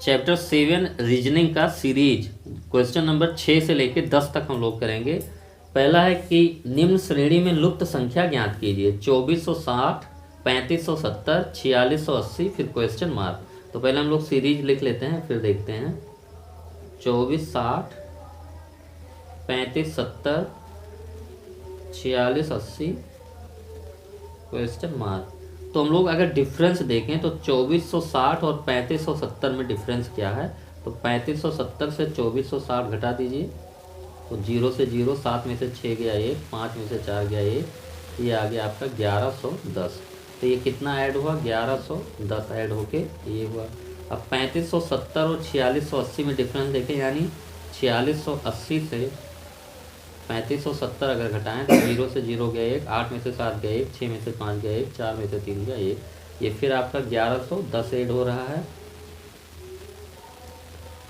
Chapter 7 reasoning का series question number 6 से लेकर 10 तक हम लोग करेंगे। पहला है कि निम्न श्रेणी में लुप्त संख्या ज्ञात कीजिए। 2460, 3570, 4680, फिर क्वेश्चन मार्क। तो पहले हम लोग सीरीज लिख लेते हैं फिर देखते हैं। 2460, 3570, 4680, क्वेश्चन मार्क। तो हम लोग अगर डिफरेंस देखें तो 2460 और 3570 में डिफरेंस क्या है। तो 3570 से 2460 घटा दीजिए तो 0 से 0, 7 में से 6 गया 1, 5 में से 4 गया 1, ये आ गया आपका 1110। तो ये कितना ऐड हुआ, 1110 ऐड होके ये हुआ। अब 3570 और 4680 में डिफरेंस देखें, यानी 4680 से 3570 अगर घटाएं तो 0 से 0 गया 1, 8 में से 7 गया 1, 6 में से 5 गया 1, 4 में से 3 गया 1, ये फिर आपका 1110 ऐड हो रहा है।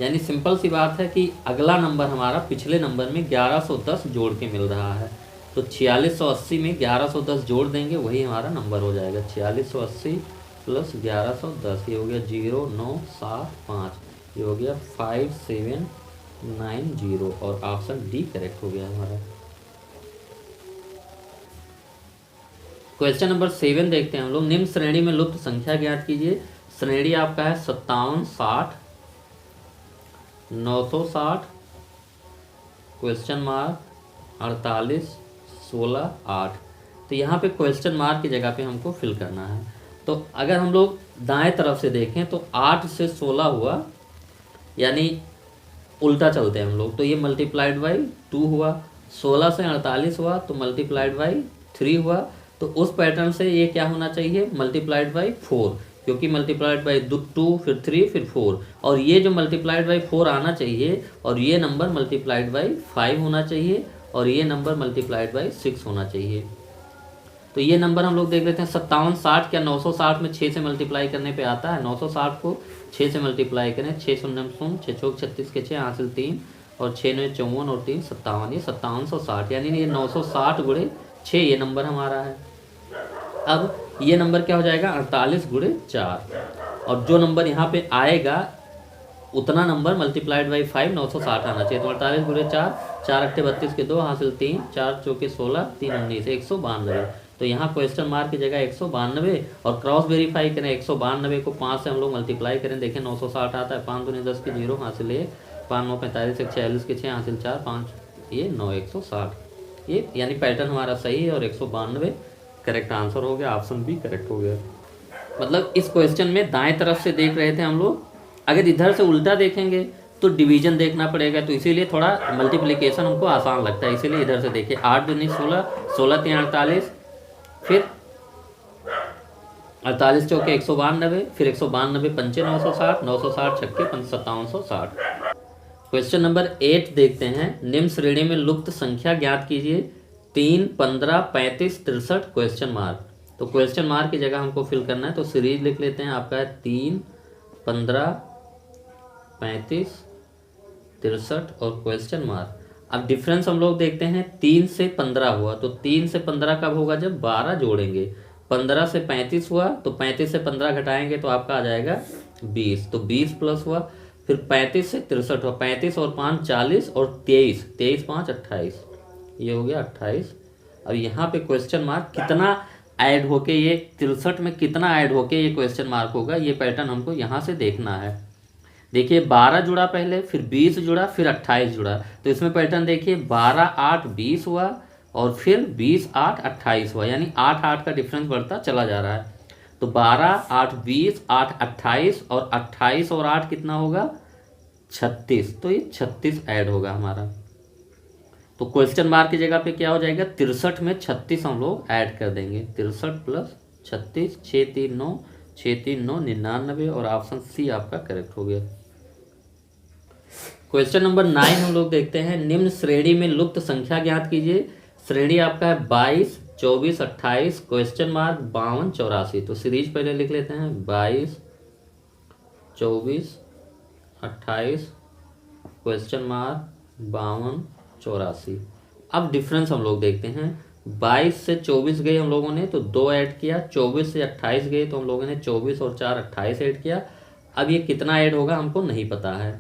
यानी सिंपल सी बात है कि अगला नंबर हमारा पिछले नंबर में 1110 जोड़ के मिल रहा है। तो 4680 में 1110 जोड़ देंगे, वही हमारा नंबर हो जाएगा। 4680 प्लस 1110, ये हो गया 0975, ये हो गया 5790 और ऑप्शन डी करेक्ट हो गया हमारा। क्वेश्चन नंबर 7 देखते हैं हम लोग। निम्न श्रेणी में लुप्त संख्या ज्ञात कीजिए। श्रेणी आपका है 57, 60, 960, क्वेश्चन मार्क, 48, 16, 8। तो यहाँ पे क्वेश्चन मार्क की जगह पे हमको फिल करना है। तो अगर हम लोग दाएं तरफ से देखें तो 8 से 16 हुआ, यानी उल्टा चलते हैं हम लोग, तो ये मल्टीप्लाइड बाई 2 हुआ। 16 से 48 हुआ तो मल्टीप्लाइड बाई 3 हुआ। तो उस पैटर्न से ये क्या होना चाहिए, मल्टीप्लाइड बाई 4, क्योंकि मल्टीप्लाइड बाई 2 फिर 3 फिर 4, और ये जो मल्टीप्लाइड बाई 4 आना चाहिए, और ये नंबर मल्टीप्लाइड बाई 5 होना चाहिए, और ये नंबर मल्टीप्लाइड बाई 6 होना चाहिए। तो ये नंबर हम लोग देख लेते हैं। 57, 60 क्या 960 में 6 से मल्टीप्लाई करने पे आता है। 960 को 6 से मल्टीप्लाई करें, 6 शून्य 6 चौक 36 के 6 हासिल 3 और 6 9 54 और 3 57, ये 5760, यानी ये 960 गुणे 6 ये नंबर हमारा है। अब ये नंबर क्या हो जाएगा, 48 गुणे 4, और जो नंबर यहाँ पे आएगा उतना नंबर मल्टीप्लाइड बाई 5 960 आना चाहिए। तो 48 गुणे 4, 4 अट्ठे 32 के 2 हासिल 3, 4 चौके 16, 3 19, 192। तो यहाँ क्वेश्चन मार्क की जगह 192, और क्रॉस वेरीफाई करें। 192 को 5 से हम लोग मल्टीप्लाई करें, देखें 960 आता है। 5 दूनी 10 के 0 हासिल 1, 5 9 45, 146 के 6 हासिल 4, 5 ये 9 160, ये यानी पैटर्न हमारा सही है और 192 करेक्ट आंसर हो गया। ऑप्शन बी करेक्ट हो गया। मतलब इस क्वेश्चन में दाएं तरफ से देख रहे थे हम लोग, अगर इधर से उल्टा देखेंगे तो डिवीजन देखना पड़ेगा, तो इसीलिए थोड़ा मल्टीप्लिकेशन हमको आसान लगता है, इसीलिए इधर से देखिए। 8 दूनी 16, 16 3 48, फिर 48 चौके 192, फिर 192 पंचे 960, 960 छक्के 5760। क्वेश्चन नंबर 8 देखते हैं। निम्न श्रेणी में लुप्त संख्या ज्ञात कीजिए। 3, 15, 35, 63, क्वेश्चन मार्क। तो क्वेश्चन मार्क की जगह हमको फिल करना है, तो सीरीज लिख लेते हैं। आपका है 3, 15, 35, 63 और क्वेश्चन मार्क। अब डिफरेंस हम लोग देखते हैं। 3 से 15 हुआ, तो 3 से 15 कब होगा, जब 12 जोड़ेंगे। 15 से 35 हुआ, तो 35 से 15 घटाएंगे तो आपका आ जाएगा 20, तो 20 प्लस हुआ। फिर 35 से 63 हुआ, 35 और 5 40 और 23, 23 5 28, ये हो गया 28। अब यहाँ पे क्वेश्चन मार्क कितना ऐड होके, ये 63 में कितना ऐड होके ये क्वेश्चन मार्क होगा, ये पैटर्न हमको यहाँ से देखना है। देखिए 12 जुड़ा पहले, फिर 20 जुड़ा, फिर 28 जुड़ा। तो इसमें पैटर्न देखिए 12 8 20 हुआ, और फिर 20 8 28 हुआ, यानी 8 8 का डिफरेंस बढ़ता चला जा रहा है। तो 12 8 20 8 28, और 28 और 8 कितना होगा, 36। तो ये 36 ऐड होगा हमारा। तो क्वेश्चन मार्क की जगह पे क्या हो जाएगा, 63 में 36 हम लोग ऐड कर देंगे। 63 प्लस 36, 6 3 9, 6 3 9 99, और ऑप्शन सी आपका करेक्ट हो गया। क्वेश्चन नंबर 9 हम लोग देखते हैं। निम्न श्रेणी में लुप्त संख्या ज्ञात कीजिए। श्रेणी आपका है 22, 24, 28, क्वेश्चन मार्क, 52, 84। तो सीरीज पहले लिख लेते हैं। 22, 24, 28, क्वेश्चन मार्क, 52, 84। अब डिफरेंस हम लोग देखते हैं। 22 से 24 गए हम लोगों ने तो 2 ऐड किया, 24 से 28 गए तो हम लोगों ने 24 और 4 28 ऐड किया। अब ये कितना ऐड होगा हमको नहीं पता है।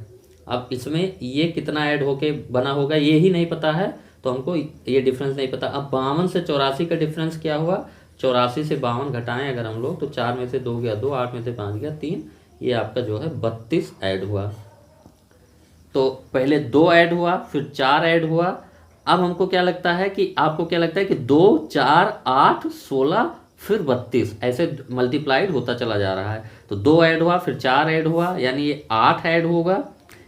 अब इसमें ये कितना ऐड होके बना होगा ये ही नहीं पता है, तो हमको ये डिफरेंस नहीं पता। अब 52 से 84 का डिफरेंस क्या हुआ, 84 से 52 घटाएं अगर हम लोग, तो 4 में से 2 गया 2, 8 में से 5 गया 3, ये आपका जो है 32 ऐड हुआ। तो पहले 2 ऐड हुआ, फिर 4 ऐड हुआ। अब हमको क्या लगता है कि आपको क्या लगता है कि 2, 4, 8, 16 फिर 32 ऐसे मल्टीप्लाइड होता चला जा रहा है। तो 2 ऐड हुआ, फिर 4 ऐड हुआ, यानी ये 8 ऐड होगा,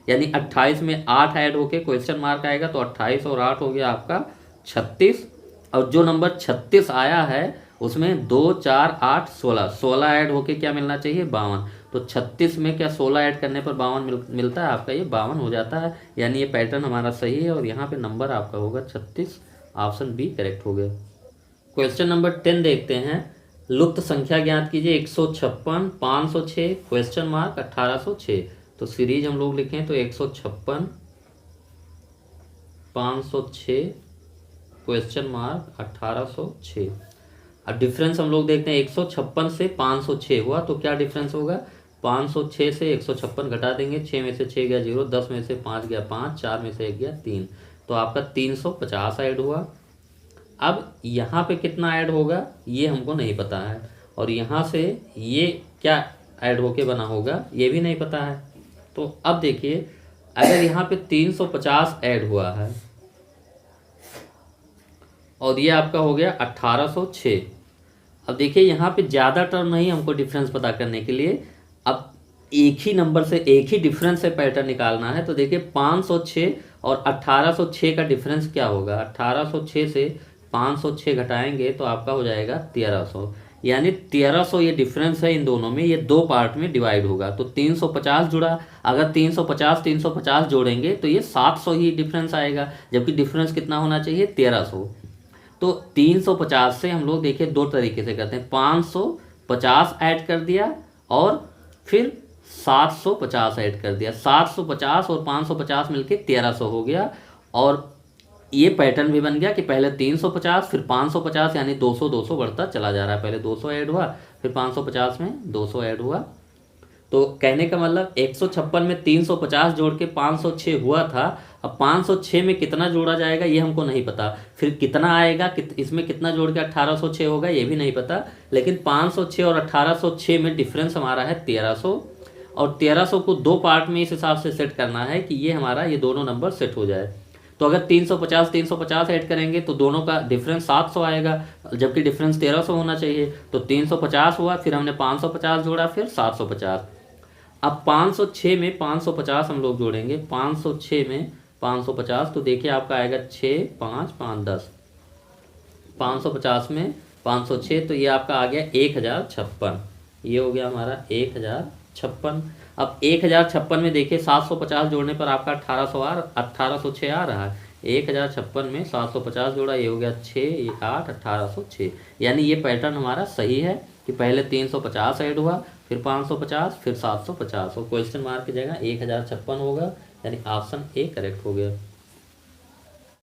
यानी 28 में 8 ऐड होके क्वेश्चन मार्क आएगा। तो 28 और 8 हो गया आपका 36। और जो नंबर 36 आया है उसमें 2, 4, 8, 16 ऐड होके क्या मिलना चाहिए, 52। तो 36 में क्या 16 ऐड करने पर 52 मिलता है, आपका ये 52 हो जाता है। यानी ये पैटर्न हमारा सही है और यहाँ पे नंबर आपका होगा 36, ऑप्शन बी करेक्ट हो गया। क्वेश्चन नंबर 10 देखते हैं। लुप्त संख्या ज्ञात कीजिए, 156, 506, क्वेश्चन मार्क 1806। तो सीरीज हम लोग लिखें तो 156, 506, क्वेश्चन मार्क 1806। अब डिफरेंस हम लोग देखते हैं, 156 से 506 हुआ तो क्या डिफरेंस होगा, 506 से 156 घटा देंगे, 6 में से 6 गया 0, 10 में से 5 गया 5, 4 में से 1 गया 3, तो आपका 350 ऐड हुआ। अब यहाँ पे कितना ऐड होगा ये हमको नहीं पता है, और यहाँ से ये क्या ऐड होके बना होगा ये भी नहीं पता है। तो अब देखिए, अगर यहाँ पे 350 ऐड हुआ है और ये आपका हो गया 1806। अब देखिए यहाँ पे ज़्यादा टर्म नहीं हमको डिफरेंस पता करने के लिए, अब एक ही नंबर से एक ही डिफरेंस से पैटर्न निकालना है। तो देखिए 506 और 1806 का डिफरेंस क्या होगा, 1806 से 506 घटाएंगे तो आपका हो जाएगा 1300, यानी 1300 ये डिफरेंस है इन दोनों में, ये 2 पार्ट में डिवाइड होगा। तो 350 जुड़ा, अगर 350 जोड़ेंगे तो ये 700 ही डिफरेंस आएगा, जबकि डिफरेंस कितना होना चाहिए 1300। तो 350 से हम लोग देखिए 2 तरीके से करते हैं, 550 ऐड कर दिया और फिर 750 ऐड कर दिया, 750 और 550 मिलके 1300 हो गया। और ये पैटर्न भी बन गया कि पहले 350 फिर 550, यानी 200 200 बढ़ता चला जा रहा है। पहले 200 ऐड हुआ, फिर 550 में 200 ऐड हुआ। तो कहने का मतलब 156 में 350 जोड़ के 506 हुआ था। अब 506 में कितना जोड़ा जाएगा ये हमको नहीं पता, फिर कितना आएगा इसमें कितना जोड़ के 1806 होगा ये भी नहीं पता। लेकिन 506 और 1806 में डिफरेंस हमारा है 1300, और 1300 को 2 पार्ट में इस हिसाब से सेट करना है कि ये हमारा ये दोनों नंबर सेट हो जाए। तो अगर 350 ऐड करेंगे तो दोनों का डिफरेंस 700 आएगा, जबकि डिफरेंस 1300 होना चाहिए। तो 350 हुआ, फिर हमने 550 जोड़ा, फिर 750। अब 506 में 550 हम लोग जोड़ेंगे, 506 में 550, तो देखिए आपका आएगा 6, 5, 5, 10, 550 में 506, तो ये आपका आ गया 1056। ये हो गया हमारा 1056। अब 1056 में देखिए 750 जोड़ने पर आपका 1806 आ रहा है। 1056 में 750 जोड़ा, ये हो गया 6, ये 8, 1806। यानी ये पैटर्न हमारा सही है कि पहले 350 ऐड हुआ, फिर 550, फिर 750, और क्वेश्चन मार्क की जगह 1056 होगा, यानी ऑप्शन ए करेक्ट हो गया।